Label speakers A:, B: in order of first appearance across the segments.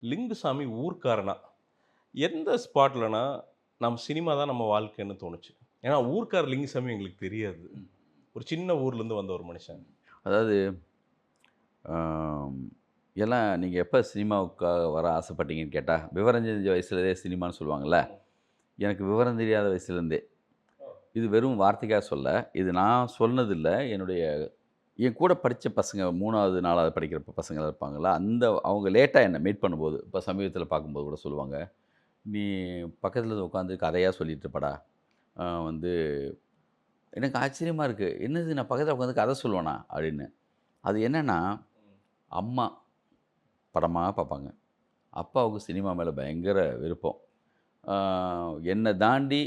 A: லிங்குசாமி ஊர்க்காரனா? எந்த ஸ்பாட்லனா, நம்ம சினிமா தான் நம்ம வாழ்க்கைன்னு தோணுச்சு? ஏன்னா, ஊர்க்கார லிங்குசாமி எங்களுக்கு தெரியாது. ஒரு சின்ன ஊர்லேருந்து வந்த ஒரு மனுஷன்.
B: அதாவது ஆம், எல்லாம் நீங்க எப்ப சினிமாவுக்காக வர ஆசைப்பட்டீங்கன்னு கேட்டா, விவரம் தெரிஞ்ச வயசுலயே சினிமான்னு சொல்லுவாங்கல்ல. எனக்கு விவரம் தெரியாத வயசுலேருந்தே. இது வெறும் வார்த்தைக்காக சொல்ல. இது நான் சொன்னதில்ல. என்னுடைய என் கூட படிச்ச பசங்க 3வது, 4வது படிக்கிற பசங்கலாம் இருப்பாங்கல்ல, அவங்க லேட்டா என்ன மீட் பண்ணும்போது, இப்ப சமீபத்தில பார்க்கும்போது கூட சொல்லுவாங்க. "நீ பக்கத்தில உட்காந்து கதையா சொல்லிட்டு இருப்படா." வந்து எனக்கு ஆச்சரியமா இருக்கு. "என்னது நான் பக்கத்தில உட்காந்து கதை சொல்லுவேனா?" அப்படின்னு. அது என்னன்னா, அம்மா படமா பார்ப்பாங்க. அப்பாவுக்கு சினிமா மேல பயங்கர விருப்பம். ஆ என்ன தாண்டி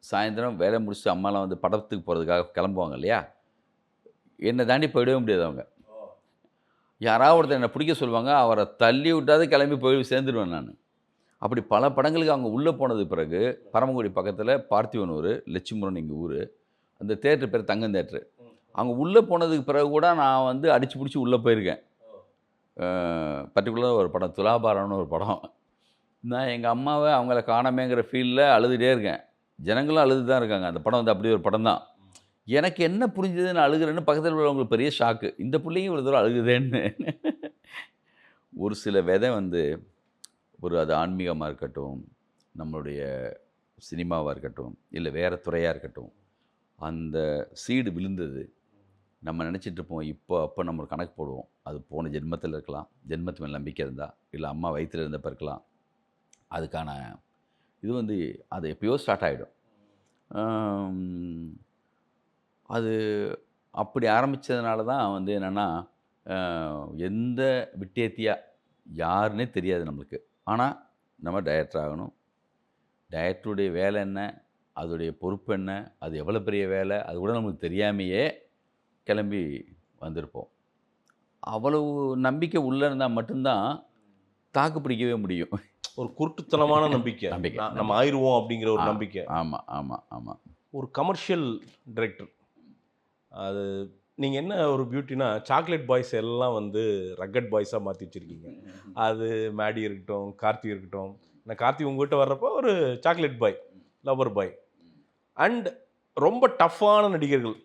B: சாயந்தரம் வேலை முடிச்சுட்டு அம்மாலாம் வந்து படத்துக்கு போறதுக்காக கிளம்புவாங்க இல்லையா? என்ன தாண்டி போயிடவே முடியாது அவங்க. யாராவது ஒருத்தர் என்ன பிடிக்க சொல்லுவாங்க. அவர தள்ளி விட்டாவது கிளம்பி போய் சேர்ந்துருவேன் நானு. அப்படி பல படங்களுக்கு அவங்க உள்ள போனதுக்கு பிறகு, பரமக்குடி பக்கத்தில பார்த்திபனூரு, லட்சுமிபுரம்னு எங்க ஊரு. அந்த தியேட்டர் பேரு தங்கம் தியேட்டரு. அங்க உள்ள போனதுக்கு பிறகு கூட நான் வந்து அடிச்சு புடிச்சு உள்ள போயிருக்கேன். பர்ட்டிகுலரா ஒரு படம் துலாபாரம்னு ஒரு படம். நான் எங்க அம்மாவ அவங்கள காணோமேங்கிற ஃபீல்ல அழுதுட்டே இருக்கேன். ஜனங்களும் அழுது தான் இருக்காங்க. அந்த படம் வந்து அப்படி ஒரு படம் தான். எனக்கு என்ன புரிஞ்சது நான் அழுகுறேன்னு பக்கத்துல உள்ளவங்களுக்கு பெரிய ஷாக்கு. இந்த புள்ளையும் இவ்வளவு தூரம் அழுகுதேன்னு. ஒரு சில விதை வந்து அது ஆன்மீகமா இருக்கட்டும், நம்மளுடைய சினிமாவா இருக்கட்டும், இல்ல வேற துறையா இருக்கட்டும், அந்த சீடு விழுந்தது. நம்ம நெனச்சிட்டு இருப்போம், இப்போ அப்ப நம்ம ஒரு கணக்கு போடுவோம். அது போன ஜென்மத்தில இருக்கலாம். ஜென்மத்து மேல நம்பிக்கை இருந்தா, இல்ல அம்மா வயித்துல இருந்தப்ப இருக்கலாம். அதுக்கான இது வந்து அது எப்பயோ ஸ்டார்ட் ஆயிடும். அம் அது அப்படி ஆரம்பிச்சதுனால தான் வந்து என்னன்னா, அ எந்த விட்டேத்தியா யாருன்னே தெரியாது நம்மளுக்கு. ஆனா, நம்ம டைரக்டர் ஆகணும். டைரக்டருடைய வேலை என்ன? அதோடைய பொறுப்பு என்ன? அது எவ்வளோ பெரிய வேலை? அது கூட நமக்கு தெரியாமயே கிளம்பி வந்திருப்போம். அவ்வளவு நம்பிக்கை உள்ள இருந்தா மட்டும் தான் தாக்கு பிடிக்கவே முடியும்.
A: ஒரு குருட்டுத்தனமான நம்பிக்கை.
B: நம்பிக்கை,
A: நம்ம
B: நம்பிக்கை.
A: ஆயிருவோம் அப்படிங்கிற ஒரு
B: ஆ,
A: நம்பிக்கை.
B: ஆமா, ஆமா, ஆமா.
A: ஒரு கமர்ஷியல் டைரக்டர். அது நீங்க என்ன ஒரு பியூட்டினா, சாக்லேட் பாய்ஸ் எல்லாம் வந்து ரக்கட் பாய்ஸா மாத்தி வச்சிருக்கீங்க. அது மேடி இருக்கட்டும், கார்த்தி இருக்கட்டும். நான் கார்த்தி உங்ககிட்ட வர்றப்போ ஒரு chocolate boy, lover bye. And ரொம்ப டஃப்பான நடிகர்கள்.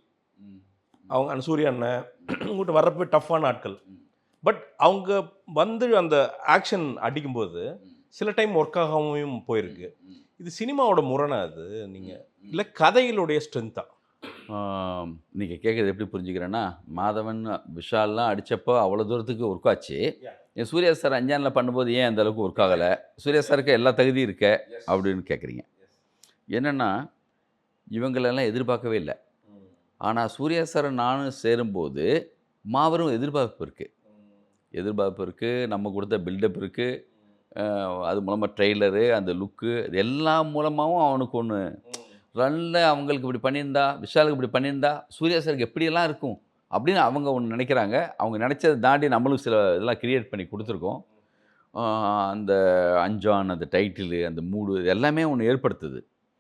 A: அவங்க சூர்யா அண்ணன் உங்ககிட்ட வர்றப்போ டஃப்பான ஆட்கள். பட் அவங்க வந்து அந்த ஆக்ஷன் அடிக்கும்போது, சில டைம் ஒர்க் ஆகாமயும் போயிருக்கு. இது சினிமாவோட முரணா அது? நீங்க இல்ல கதைகளுடைய ஸ்ட்ரென்த்தா?
B: நீங்க கேட்கறது எப்படி புரிஞ்சுக்கிறேன்னா, மாதவன், விஷால்லாம் அடிச்சப்போ அவ்வளோ தூரத்துக்கு ஒர்க் ஆச்சு. ஏன் சூர்யா சார் அஞ்சான்ல பண்ணும்போது ஏன் அந்த அளவுக்கு ஒர்க் ஆகல? சூர்யா சாருக்கு எல்லா தகுதியும் இருக்கே அப்படின்னு கேட்குறீங்க. என்னன்னா, இவங்களெல்லாம் எதிர்பார்க்கவே இல்ல. ஆனா சூர்யா சாரும் நானும் சேரும்போது, மாபெரும் எதிர்பார்ப்பு இருக்கு. எதிர்பார்ப்பு இருக்கு. நம்ம குடுத்த பில்டப் இருக்கு. அது மூலமா ட்ரெய்லரு, அந்த லுக்கு இது எல்லாம் மூலமாவும் அவனுக்கு ஒண்ணு ரன்ல அவங்களுக்கு இப்படி பண்ணியிருந்தா, விஷாலுக்கு இப்படி பண்ணியிருந்தா, சூர்யா சாருக்கு எப்படியெல்லாம் இருக்கும்? அப்படின்னு அவங்க ஒண்ணு நெனைக்கிறாங்க. அவங்க நெனைச்சத தாண்டி நம்மளும் சில இதெல்லாம் கிரியேட் பண்ணி குடுத்துருக்கோம். அ அந்த அஞ்சான், அந்த டைட்டிலு, அந்த மூடு இது எல்லாமே ஒண்ணு ஏற்படுத்துது.